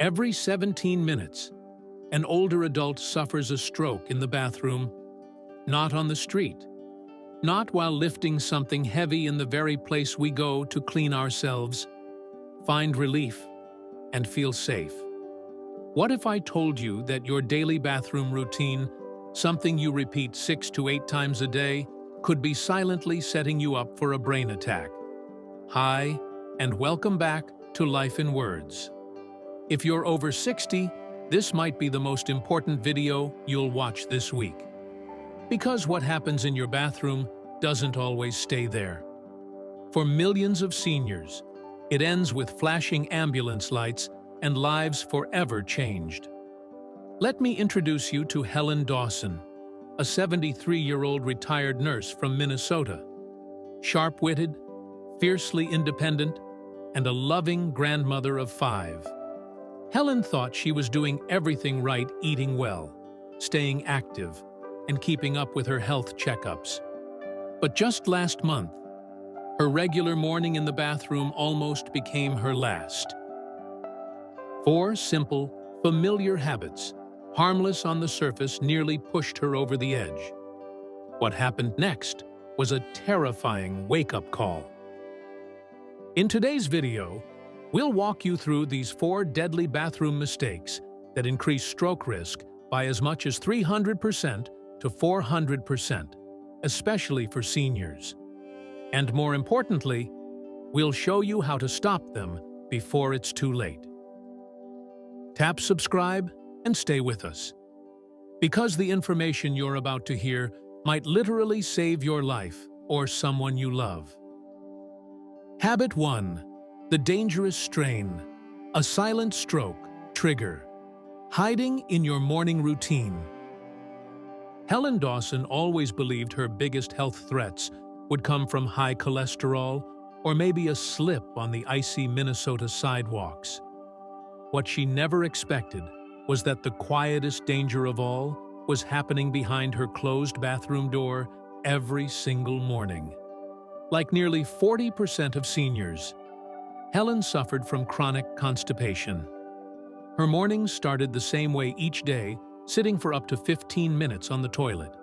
Every 17 minutes, an older adult suffers a stroke in the bathroom, not on the street, not while lifting something heavy in the very place we go to clean ourselves, find relief, and feel safe. What if I told you that your daily bathroom routine, something you repeat 6 to 8 times a day, could be silently setting you up for a brain attack? Hi, and welcome back to Life in Words. If you're over 60, this might be the most important video you'll watch this week. Because what happens in your bathroom doesn't always stay there. For millions of seniors, it ends with flashing ambulance lights and lives forever changed. Let me introduce you to Helen Dawson, a 73-year-old retired nurse from Minnesota. Sharp-witted, fiercely independent, and a loving grandmother of 5. Helen thought she was doing everything right, eating well, staying active, and keeping up with her health checkups. But just last month, her regular morning in the bathroom almost became her last. 4 simple, familiar habits, harmless on the surface, nearly pushed her over the edge. What happened next was a terrifying wake-up call. In today's video, we'll walk you through these 4 deadly bathroom mistakes that increase stroke risk by as much as 300% to 400%, especially for seniors. And more importantly, we'll show you how to stop them before it's too late. Tap subscribe and stay with us, because the information you're about to hear might literally save your life or someone you love. Habit 1. The dangerous strain. A silent stroke trigger. Hiding in your morning routine. Helen Dawson always believed her biggest health threats would come from high cholesterol or maybe a slip on the icy Minnesota sidewalks. What she never expected was that the quietest danger of all was happening behind her closed bathroom door every single morning. Like nearly 40% of seniors, Helen suffered from chronic constipation. Her mornings started the same way each day, sitting for up to 15 minutes on the toilet,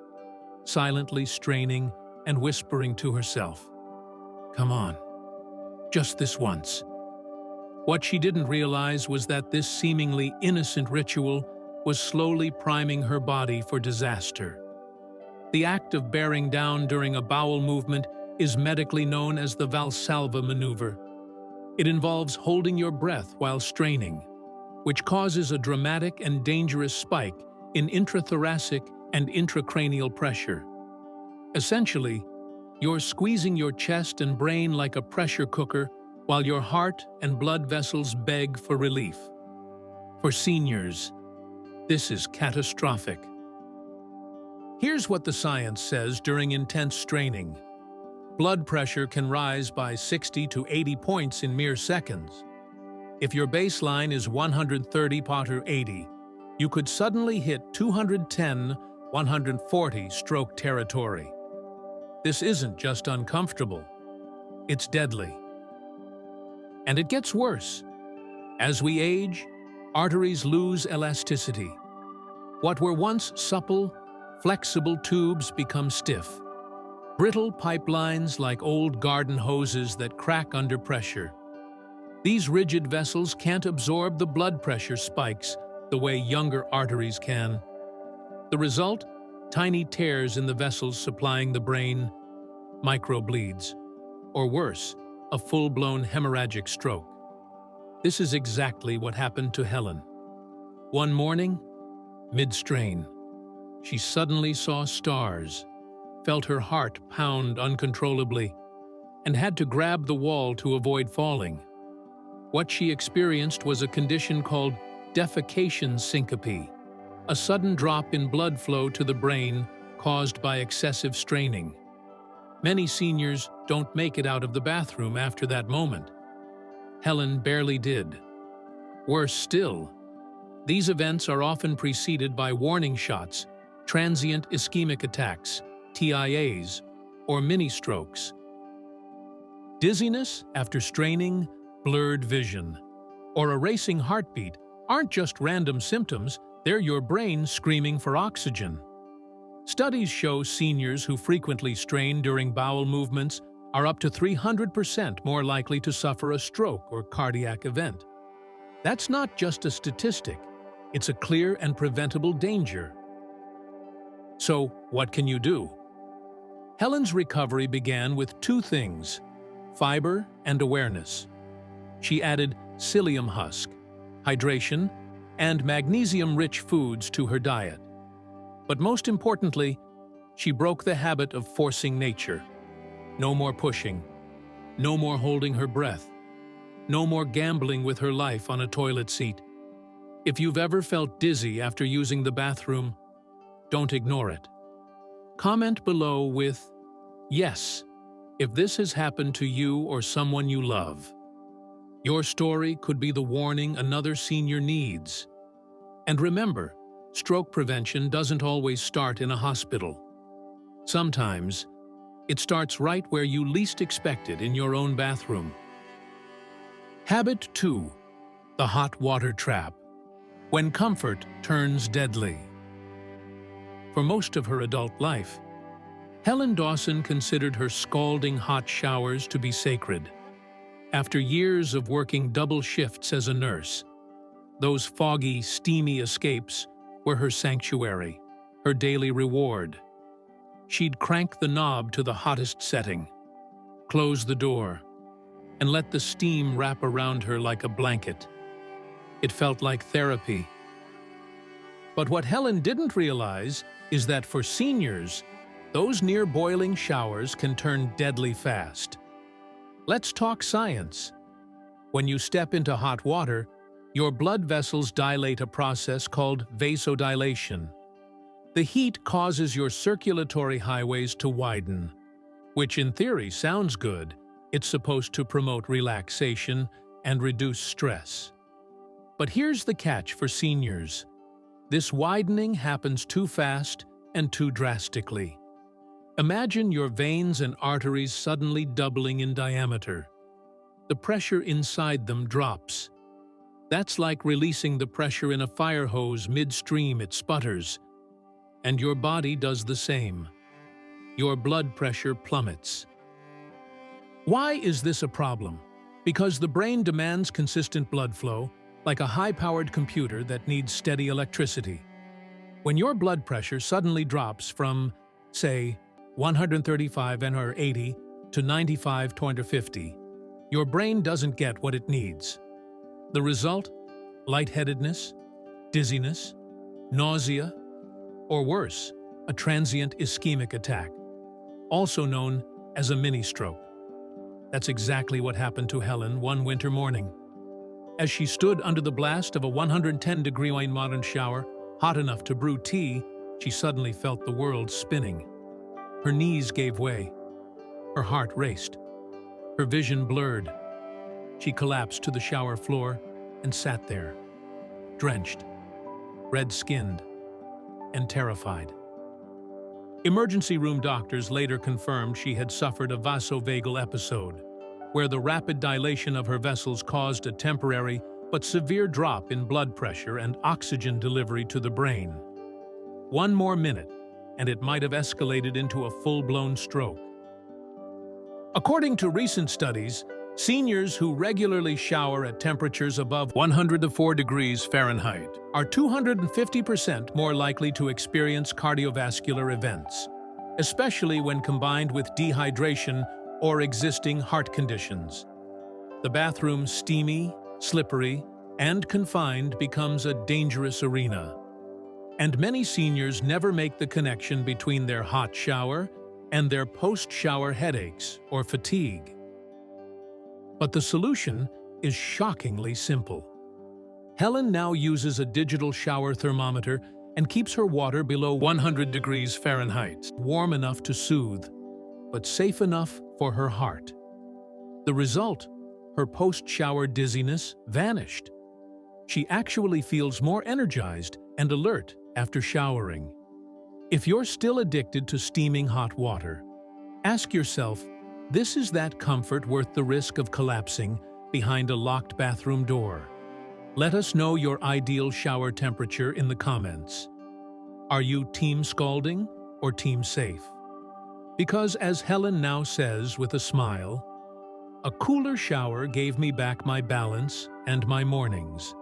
silently straining and whispering to herself, "Come on, just this once." What she didn't realize was that this seemingly innocent ritual was slowly priming her body for disaster. The act of bearing down during a bowel movement is medically known as the Valsalva maneuver. It involves holding your breath while straining, which causes a dramatic and dangerous spike in intrathoracic and intracranial pressure. Essentially, you're squeezing your chest and brain like a pressure cooker while your heart and blood vessels beg for relief. For seniors, this is catastrophic. Here's what the science says during intense straining. Blood pressure can rise by 60 to 80 points in mere seconds. If your baseline is 130/80, you could suddenly hit 210/140 stroke territory. This isn't just uncomfortable, it's deadly. And it gets worse. As we age, arteries lose elasticity. What were once supple, flexible tubes become stiff. Brittle pipelines like old garden hoses that crack under pressure. These rigid vessels can't absorb the blood pressure spikes the way younger arteries can. The result? Tiny tears in the vessels supplying the brain, microbleeds, or worse, a full-blown hemorrhagic stroke. This is exactly what happened to Helen. One morning, mid-strain, she suddenly saw stars, felt her heart pound uncontrollably, and had to grab the wall to avoid falling. What she experienced was a condition called defecation syncope, a sudden drop in blood flow to the brain caused by excessive straining. Many seniors don't make it out of the bathroom after that moment. Helen barely did. Worse still, these events are often preceded by warning shots, transient ischemic attacks, TIAs, or mini-strokes. Dizziness after straining, blurred vision, or a racing heartbeat aren't just random symptoms, they're your brain screaming for oxygen. Studies show seniors who frequently strain during bowel movements are up to 300% more likely to suffer a stroke or cardiac event. That's not just a statistic, it's a clear and preventable danger. So, what can you do? Helen's recovery began with two things: fiber and awareness. She added psyllium husk, hydration, and magnesium-rich foods to her diet. But most importantly, she broke the habit of forcing nature. No more pushing. No more holding her breath. No more gambling with her life on a toilet seat. If you've ever felt dizzy after using the bathroom, don't ignore it. Comment below with "Yes" if this has happened to you or someone you love. Your story could be the warning another senior needs. And remember, stroke prevention doesn't always start in a hospital. Sometimes, it starts right where you least expect it, in your own bathroom. Habit 2. The hot water trap. When comfort turns deadly. For most of her adult life, Helen Dawson considered her scalding hot showers to be sacred. After years of working double shifts as a nurse, those foggy, steamy escapes were her sanctuary, her daily reward. She'd crank the knob to the hottest setting, close the door, and let the steam wrap around her like a blanket. It felt like therapy. But what Helen didn't realize is that for seniors, those near-boiling showers can turn deadly fast. Let's talk science. When you step into hot water, your blood vessels dilate, a process called vasodilation. The heat causes your circulatory highways to widen, which in theory sounds good. It's supposed to promote relaxation and reduce stress. But here's the catch for seniors. This widening happens too fast and too drastically. Imagine your veins and arteries suddenly doubling in diameter. The pressure inside them drops. That's like releasing the pressure in a fire hose midstream. It sputters. And your body does the same. Your blood pressure plummets. Why is this a problem? Because the brain demands consistent blood flow, like a high-powered computer that needs steady electricity. When your blood pressure suddenly drops from, say, 135/80 to 95/50, your brain doesn't get what it needs. The result? Lightheadedness, dizziness, nausea, or worse, a transient ischemic attack, also known as a mini-stroke. That's exactly what happened to Helen one winter morning. As she stood under the blast of a 110-degree modern shower, hot enough to brew tea, she suddenly felt the world spinning. Her knees gave way. Her heart raced. Her vision blurred. She collapsed to the shower floor and sat there, drenched, red-skinned, and terrified. Emergency room doctors later confirmed she had suffered a vasovagal episode, where the rapid dilation of her vessels caused a temporary but severe drop in blood pressure and oxygen delivery to the brain. One more minute, and it might have escalated into a full-blown stroke. According to recent studies, seniors who regularly shower at temperatures above 104 degrees Fahrenheit are 250% more likely to experience cardiovascular events, especially when combined with dehydration or existing heart conditions. The bathroom, steamy, slippery, and confined, becomes a dangerous arena. And many seniors never make the connection between their hot shower and their post-shower headaches or fatigue. But the solution is shockingly simple. Helen now uses a digital shower thermometer and keeps her water below 100 degrees Fahrenheit, warm enough to soothe, but safe enough for her heart. The result? Her post-shower dizziness vanished. She actually feels more energized and alert after showering. If you're still addicted to steaming hot water, ask yourself, is that comfort worth the risk of collapsing behind a locked bathroom door? Let us know your ideal shower temperature in the comments. Are you team scalding or team safe? Because as Helen now says with a smile, a cooler shower gave me back my balance and my mornings.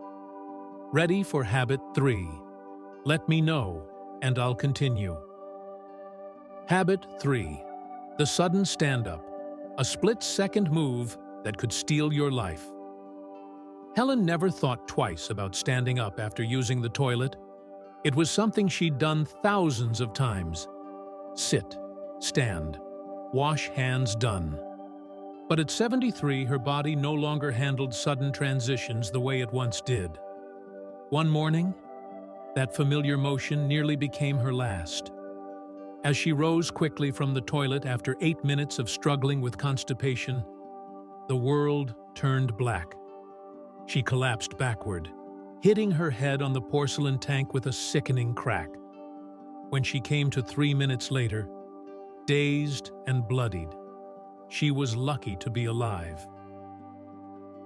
Ready for habit 3. Let me know, and I'll continue. Habit 3. The sudden stand-up, a split-second move that could steal your life. Helen never thought twice about standing up after using the toilet. It was something she'd done thousands of times. Sit, stand, wash hands, done. But at 73, her body no longer handled sudden transitions the way it once did. One morning, that familiar motion nearly became her last. As she rose quickly from the toilet after 8 minutes of struggling with constipation, the world turned black. She collapsed backward, hitting her head on the porcelain tank with a sickening crack. When she came to 3 minutes later, dazed and bloodied, she was lucky to be alive.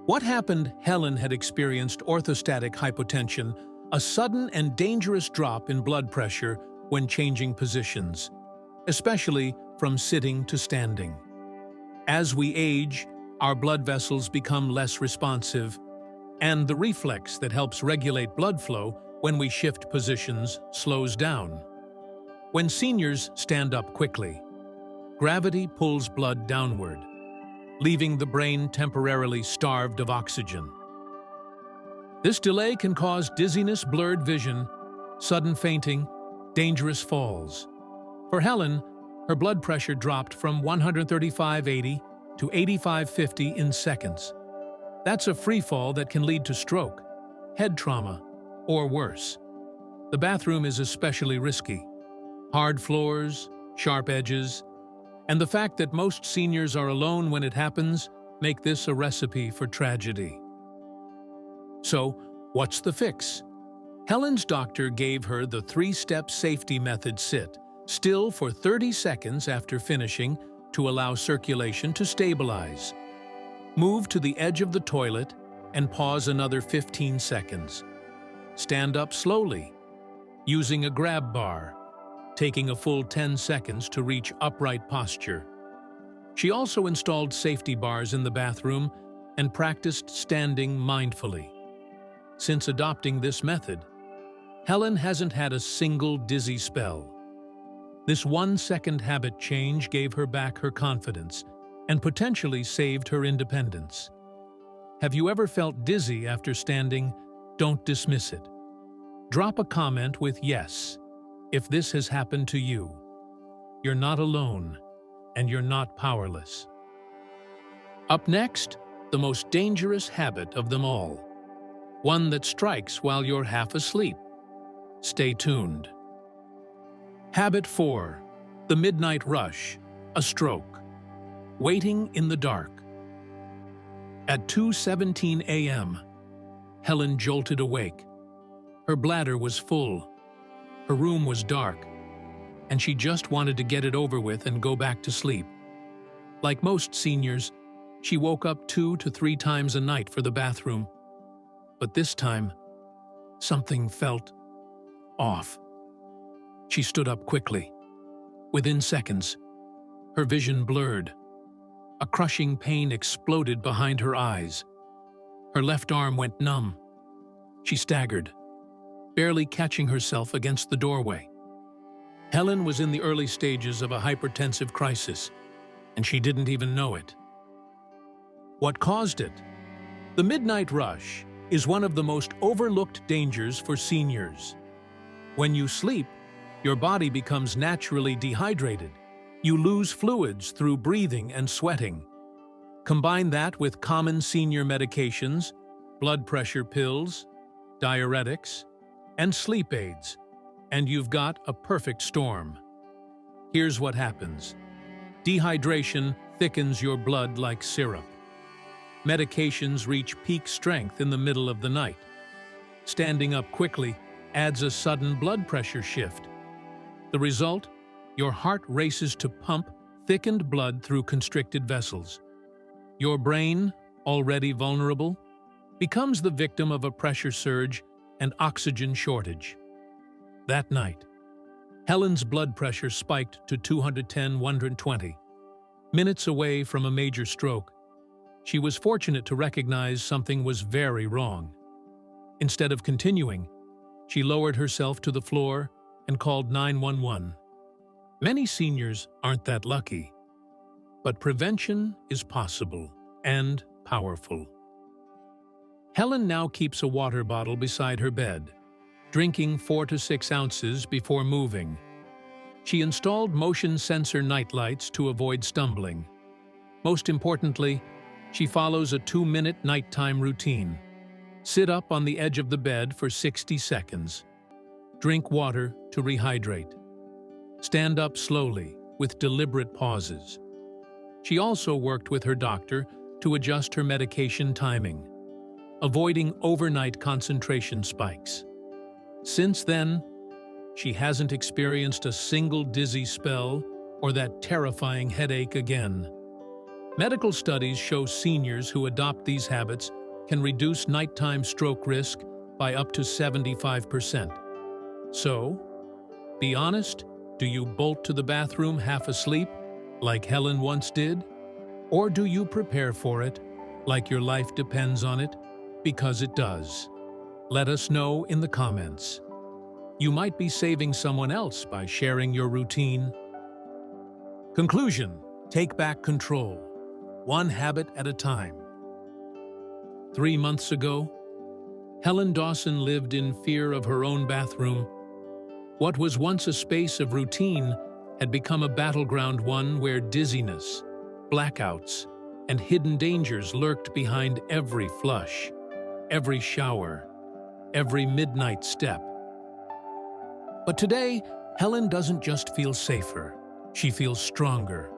What happened? Helen had experienced orthostatic hypotension, a sudden and dangerous drop in blood pressure when changing positions, especially from sitting to standing. As we age, our blood vessels become less responsive, and the reflex that helps regulate blood flow when we shift positions slows down. When seniors stand up quickly, gravity pulls blood downward, leaving the brain temporarily starved of oxygen. This delay can cause dizziness, blurred vision, sudden fainting, dangerous falls. For Helen, her blood pressure dropped from 135/80 to 85/50 in seconds. That's a free fall that can lead to stroke, head trauma, or worse. The bathroom is especially risky. Hard floors, sharp edges, and the fact that most seniors are alone when it happens make this a recipe for tragedy. So, what's the fix? Helen's doctor gave her the 3-step safety method: sit still for 30 seconds after finishing to allow circulation to stabilize. Move to the edge of the toilet and pause another 15 seconds. Stand up slowly, using a grab bar, taking a full 10 seconds to reach upright posture. She also installed safety bars in the bathroom and practiced standing mindfully. Since adopting this method, Helen hasn't had a single dizzy spell. This 1-second habit change gave her back her confidence and potentially saved her independence. Have you ever felt dizzy after standing? Don't dismiss it. Drop a comment with yes if this has happened to you. You're not alone, and you're not powerless. Up next, the most dangerous habit of them all. One that strikes while you're half asleep. Stay tuned. Habit 4. The midnight rush, a stroke. Waiting in the dark. At 2:17 a.m., Helen jolted awake. Her bladder was full. Her room was dark, and she just wanted to get it over with and go back to sleep. Like most seniors, she woke up 2 to 3 times a night for the bathroom. But this time, something felt off. She stood up quickly. Within seconds, her vision blurred. A crushing pain exploded behind her eyes. Her left arm went numb. She staggered, barely catching herself against the doorway. Helen was in the early stages of a hypertensive crisis, and she didn't even know it. What caused it? The midnight rush is one of the most overlooked dangers for seniors. When you sleep, your body becomes naturally dehydrated. You lose fluids through breathing and sweating. Combine that with common senior medications, blood pressure pills, diuretics, and sleep aids, and you've got a perfect storm. Here's what happens. Dehydration thickens your blood like syrup. Medications reach peak strength in the middle of the night. Standing up quickly adds a sudden blood pressure shift. The result? Your heart races to pump thickened blood through constricted vessels. Your brain, already vulnerable, becomes the victim of a pressure surge and oxygen shortage. That night, Helen's blood pressure spiked to 210/120, minutes away from a major stroke. She was fortunate to recognize something was very wrong. Instead of continuing, she lowered herself to the floor and called 911. Many seniors aren't that lucky, but prevention is possible and powerful. Helen now keeps a water bottle beside her bed, drinking 4 to 6 ounces before moving. She installed motion sensor nightlights to avoid stumbling. Most importantly, she follows a 2-minute nighttime routine. Sit up on the edge of the bed for 60 seconds. Drink water to rehydrate. Stand up slowly, with deliberate pauses. She also worked with her doctor to adjust her medication timing, avoiding overnight concentration spikes. Since then, she hasn't experienced a single dizzy spell or that terrifying headache again. Medical studies show seniors who adopt these habits can reduce nighttime stroke risk by up to 75%. So, be honest, do you bolt to the bathroom half asleep, like Helen once did? Or do you prepare for it, like your life depends on it? Because it does. Let us know in the comments. You might be saving someone else by sharing your routine. Conclusion: take back control, one habit at a time. 3 months ago, Helen Dawson lived in fear of her own bathroom. What was once a space of routine had become a battleground, one where dizziness, blackouts, and hidden dangers lurked behind every flush, every shower, every midnight step. But today, Helen doesn't just feel safer, she feels stronger,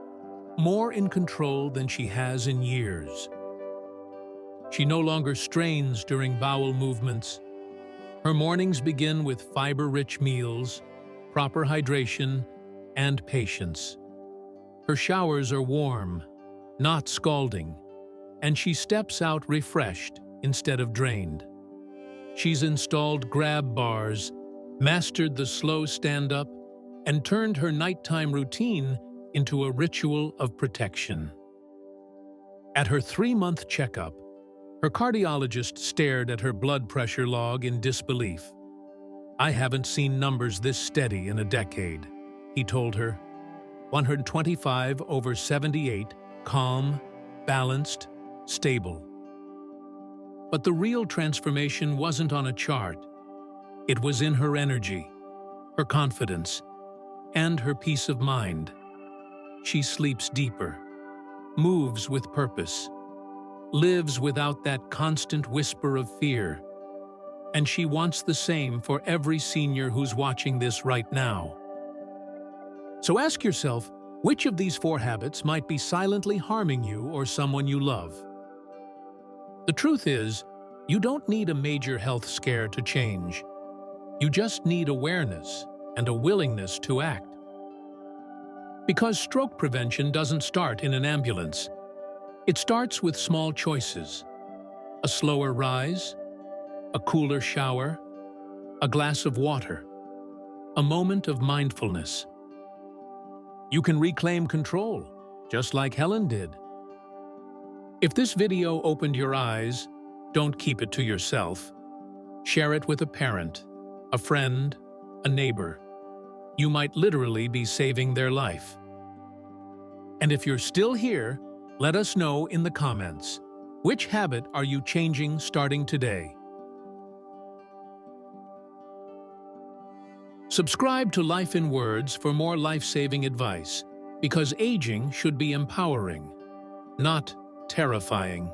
more in control than she has in years. She no longer strains during bowel movements. Her mornings begin with fiber-rich meals, proper hydration, and patience. Her showers are warm, not scalding, and she steps out refreshed instead of drained. She's installed grab bars, mastered the slow stand-up, and turned her nighttime routine into a ritual of protection. At her 3-month checkup, her cardiologist stared at her blood pressure log in disbelief. "I haven't seen numbers this steady in a decade," he told her. 125/78, calm, balanced, stable. But the real transformation wasn't on a chart. It was in her energy, her confidence, and her peace of mind. She sleeps deeper, moves with purpose, lives without that constant whisper of fear. And she wants the same for every senior who's watching this right now. So ask yourself, which of these 4 habits might be silently harming you or someone you love? The truth is, you don't need a major health scare to change. You just need awareness and a willingness to act. Because stroke prevention doesn't start in an ambulance. It starts with small choices: a slower rise, a cooler shower, a glass of water, a moment of mindfulness. You can reclaim control, just like Helen did. If this video opened your eyes, don't keep it to yourself. Share it with a parent, a friend, a neighbor. You might literally be saving their life. And if you're still here, let us know in the comments. Which habit are you changing starting today? Subscribe to Life in Words for more life-saving advice, because aging should be empowering, not terrifying.